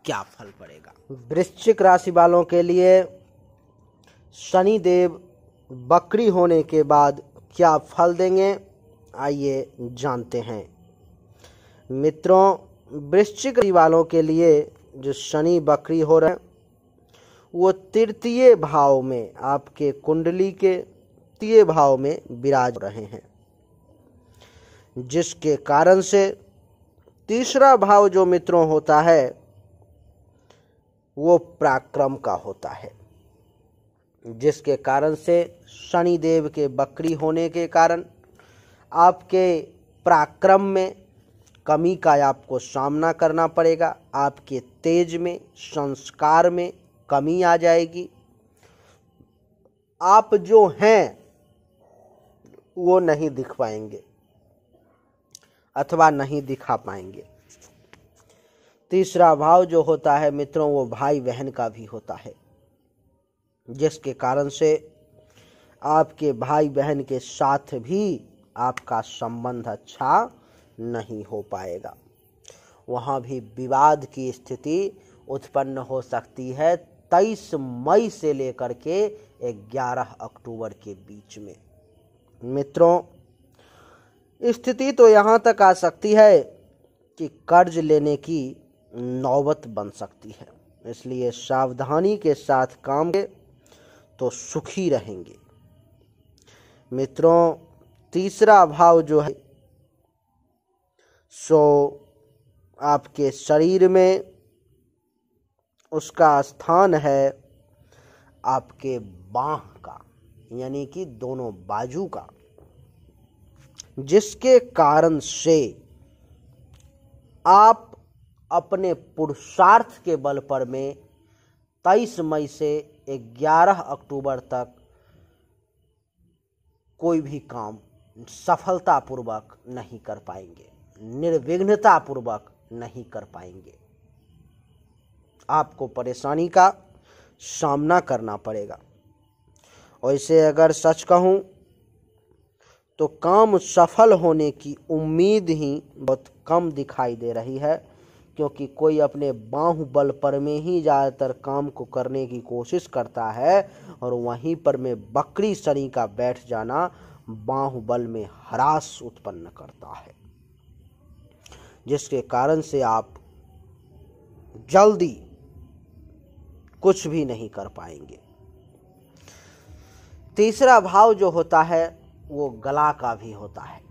क्या फल पड़ेगा। वृश्चिक राशि वालों के लिए शनि देव बकरी होने के बाद क्या फल देंगे, आइए जानते हैं। मित्रों, वृश्चिक राशि वालों के लिए जो शनि बकरी हो रहे हैं वो तृतीय भाव में, आपके कुंडली के तृतीय भाव में विराज रहे हैं, जिसके कारण से तीसरा भाव जो मित्रों होता है वो पराक्रम का होता है, जिसके कारण से शनि देव के बकरी होने के कारण आपके पराक्रम में कमी का आपको सामना करना पड़ेगा। आपके तेज में, संस्कार में कमी आ जाएगी। आप जो हैं वो नहीं दिख पाएंगे अथवा नहीं दिखा पाएंगे। तीसरा भाव जो होता है मित्रों वो भाई बहन का भी होता है, जिसके कारण से आपके भाई बहन के साथ भी आपका संबंध अच्छा नहीं हो पाएगा। वहाँ भी विवाद की स्थिति उत्पन्न हो सकती है 23 मई से लेकर के 11 अक्टूबर के बीच में। मित्रों, स्थिति तो यहाँ तक आ सकती है कि कर्ज लेने की नौबत बन सकती है, इसलिए सावधानी के साथ काम करें तो सुखी रहेंगे। मित्रों, तीसरा भाव जो है सो आपके शरीर में उसका स्थान है आपके बाह का, यानी कि दोनों बाजू का, जिसके कारण से आप अपने पुरुषार्थ के बल पर में 23 मई से 11 अक्टूबर तक कोई भी काम सफलतापूर्वक नहीं कर पाएंगे, निर्विघ्नतापूर्वक नहीं कर पाएंगे। आपको परेशानी का सामना करना पड़ेगा। वैसे अगर सच कहूं तो काम सफल होने की उम्मीद ही बहुत कम दिखाई दे रही है, क्योंकि कोई अपने बाहुबल पर में ही ज़्यादातर काम को करने की कोशिश करता है और वहीं पर में बकरी शनि का बैठ जाना बाहुबल में हरास उत्पन्न करता है, जिसके कारण से आप जल्दी कुछ भी नहीं कर पाएंगे। तीसरा भाव जो होता है वो गला का भी होता है,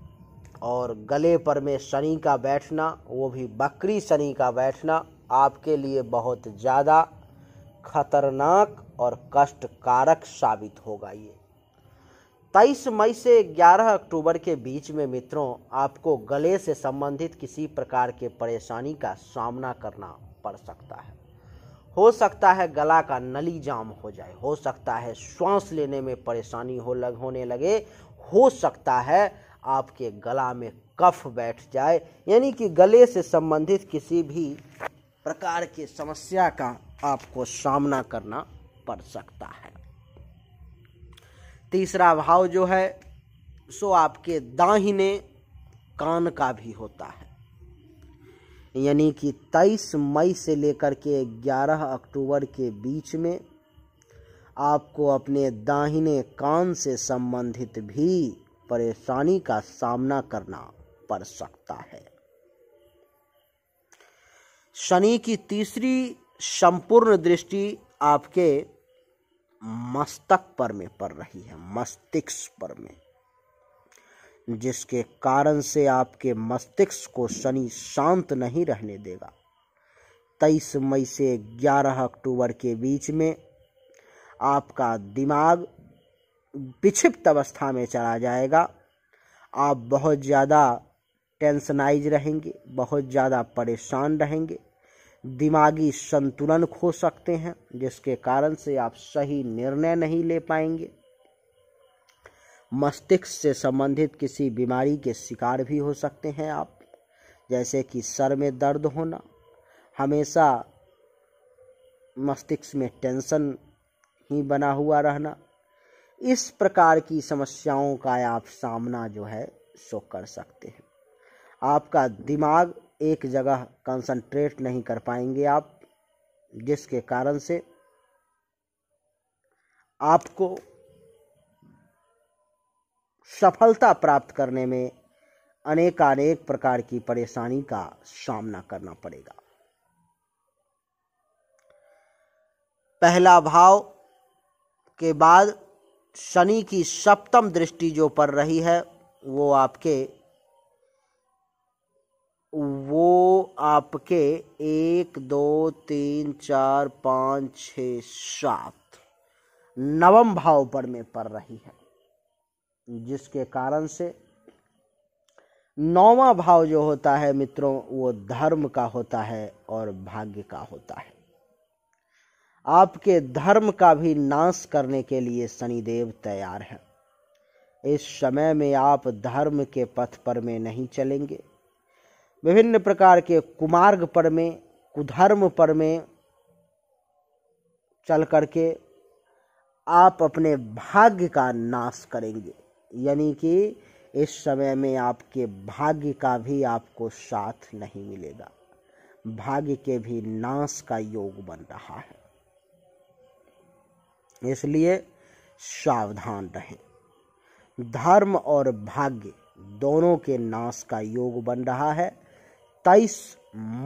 और गले पर में शनि का बैठना, वो भी बकरी शनि का बैठना, आपके लिए बहुत ज़्यादा खतरनाक और कष्टकारक साबित होगा। ये 23 मई से 11 अक्टूबर के बीच में मित्रों आपको गले से संबंधित किसी प्रकार के परेशानी का सामना करना पड़ सकता है। हो सकता है गला का नली जाम हो जाए, हो सकता है श्वास लेने में परेशानी होने लगे, हो सकता है आपके गला में कफ बैठ जाए, यानी कि गले से संबंधित किसी भी प्रकार की समस्या का आपको सामना करना पड़ सकता है। तीसरा भाव जो है सो आपके दाहिने कान का भी होता है, यानी कि 23 मई से लेकर के 11 अक्टूबर के बीच में आपको अपने दाहिने कान से संबंधित भी परेशानी का सामना करना पड़ सकता है। शनि की तीसरी संपूर्ण दृष्टि आपके मस्तक पर में पड़ रही है, मस्तिष्क पर में, जिसके कारण से आपके मस्तिष्क को शनि शांत नहीं रहने देगा। 23 मई से 11 अक्टूबर के बीच में आपका दिमाग विक्षिप्त अवस्था में चला जाएगा। आप बहुत ज़्यादा टेंशनाइज रहेंगे, बहुत ज़्यादा परेशान रहेंगे, दिमागी संतुलन खो सकते हैं, जिसके कारण से आप सही निर्णय नहीं ले पाएंगे। मस्तिष्क से संबंधित किसी बीमारी के शिकार भी हो सकते हैं आप, जैसे कि सर में दर्द होना, हमेशा मस्तिष्क में टेंशन ही बना हुआ रहना, इस प्रकार की समस्याओं का आप सामना जो है सो कर सकते हैं। आपका दिमाग एक जगह कंसंट्रेट नहीं कर पाएंगे आप, जिसके कारण से आपको सफलता प्राप्त करने में अनेकानेक प्रकार की परेशानी का सामना करना पड़ेगा। पहला भाव के बाद शनि की सप्तम दृष्टि जो पड़ रही है वो आपके 1 2 3 4 5 6 7 नवम भाव पर में पड़ रही है, जिसके कारण से नौवां भाव जो होता है मित्रों वो धर्म का होता है और भाग्य का होता है। आपके धर्म का भी नाश करने के लिए शनिदेव तैयार है। इस समय में आप धर्म के पथ पर में नहीं चलेंगे, विभिन्न प्रकार के कुमार्ग पर में, कुधर्म पर में चल करके आप अपने भाग्य का नाश करेंगे। यानी कि इस समय में आपके भाग्य का भी आपको साथ नहीं मिलेगा, भाग्य के भी नाश का योग बन रहा है। इसलिए सावधान रहें। धर्म और भाग्य दोनों के नाश का योग बन रहा है 23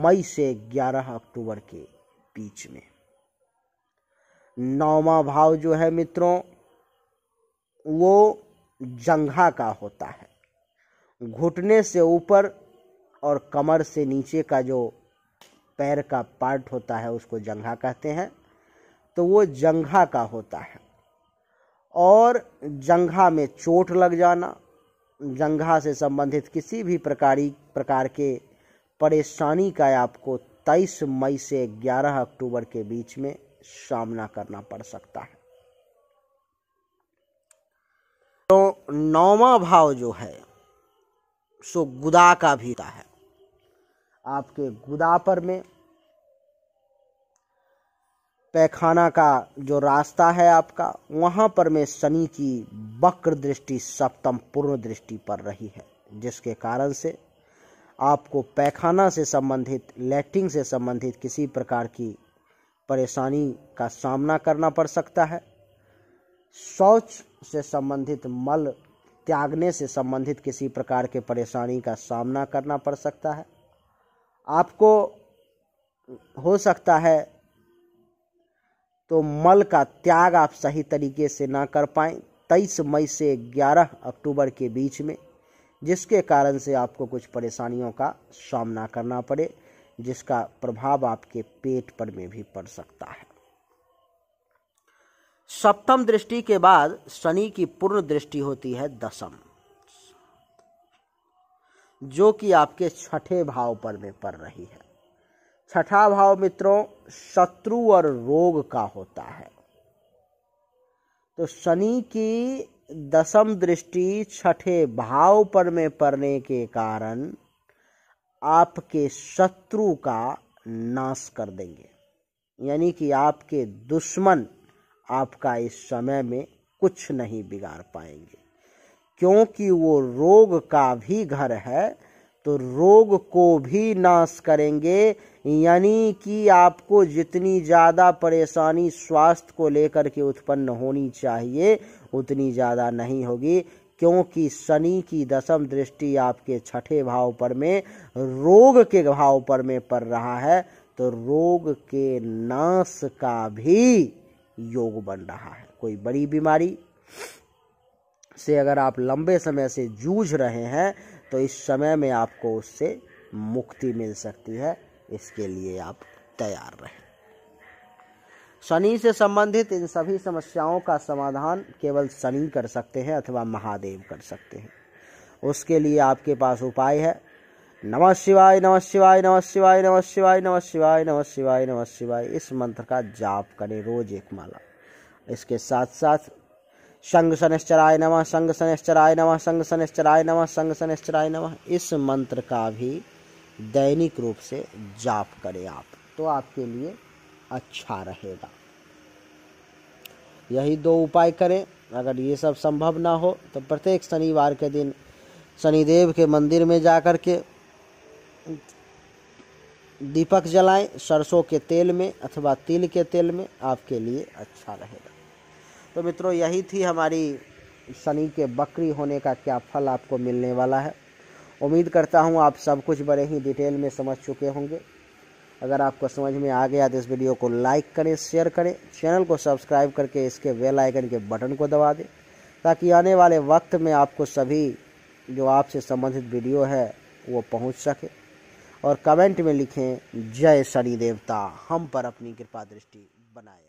मई से 11 अक्टूबर के बीच में। नौवां भाव जो है मित्रों वो जंघा का होता है। घुटने से ऊपर और कमर से नीचे का जो पैर का पार्ट होता है उसको जंघा कहते हैं, तो वो जंघा का होता है। और जंघा में चोट लग जाना, जंघा से संबंधित किसी भी प्रकार के परेशानी का आपको 23 मई से 11 अक्टूबर के बीच में सामना करना पड़ सकता है। तो नौवां भाव जो है सो गुदा का भी होता है। आपके गुदा पर में पैखाना का जो रास्ता है आपका, वहां पर में शनि की वक्र दृष्टि सप्तम पूर्ण दृष्टि पड़ रही है, जिसके कारण से आपको पैखाना से संबंधित, लैट्रिन से संबंधित किसी प्रकार की परेशानी का सामना करना पड़ सकता है। शौच से संबंधित, मल त्यागने से संबंधित किसी प्रकार के परेशानी का सामना करना पड़ सकता है। आपको हो सकता है तो मल का त्याग आप सही तरीके से ना कर पाएं 23 मई से 11 अक्टूबर के बीच में, जिसके कारण से आपको कुछ परेशानियों का सामना करना पड़े, जिसका प्रभाव आपके पेट पर में भी पड़ सकता है। सप्तम दृष्टि के बाद शनि की पूर्ण दृष्टि होती है दशम, जो कि आपके छठे भाव पर में पड़ रही है। छठा भाव मित्रों शत्रु और रोग का होता है। तो शनि की दशम दृष्टि छठे भाव पर में पड़ने के कारण आपके शत्रु का नाश कर देंगे। यानी कि आपके दुश्मन आपका इस समय में कुछ नहीं बिगाड़ पाएंगे, क्योंकि वो रोग का भी घर है, तो रोग को भी नाश करेंगे। यानी कि आपको जितनी ज़्यादा परेशानी स्वास्थ्य को लेकर के उत्पन्न होनी चाहिए उतनी ज़्यादा नहीं होगी, क्योंकि शनि की दशम दृष्टि आपके छठे भाव पर में रोग के भाव पर में पड़ रहा है, तो रोग के नाश का भी योग बन रहा है। कोई बड़ी बीमारी से अगर आप लंबे समय से जूझ रहे हैं तो इस समय में आपको उससे मुक्ति मिल सकती है, इसके लिए आप तैयार रहें। शनि से संबंधित इन सभी समस्याओं का समाधान केवल शनि कर सकते हैं अथवा महादेव कर सकते हैं। उसके लिए आपके पास उपाय है नमः शिवाय नमः शिवाय नमः शिवाय नमः शिवाय नमः शिवाय नमः शिवाय नमः शिवाय। इस मंत्र का जाप करें रोज एक माला। इसके साथ साथ शंख शनैश्चराय नमः, शंख शनैश्चराय नमः, शंख शनैश्चराय नमः, शंख शनैश्चराय नमः, इस मंत्र का भी दैनिक रूप से जाप करें आप, तो आपके लिए अच्छा रहेगा। यही 2 उपाय करें। अगर ये सब संभव ना हो तो प्रत्येक शनिवार के दिन शनिदेव के मंदिर में जा कर के दीपक जलाएं सरसों के तेल में अथवा तिल के तेल में, आपके लिए अच्छा रहेगा। तो मित्रों, यही थी हमारी शनि के वक्री होने का क्या फल आपको मिलने वाला है। उम्मीद करता हूँ आप सब कुछ बड़े ही डिटेल में समझ चुके होंगे। अगर आपको समझ में आ गया तो इस वीडियो को लाइक करें, शेयर करें, चैनल को सब्सक्राइब करके इसके बेल आइकन के बटन को दबा दें, ताकि आने वाले वक्त में आपको सभी जो आपसे संबंधित वीडियो है वो पहुंच सके। और कमेंट में लिखें, जय शनि देवता हम पर अपनी कृपा दृष्टि बनाए।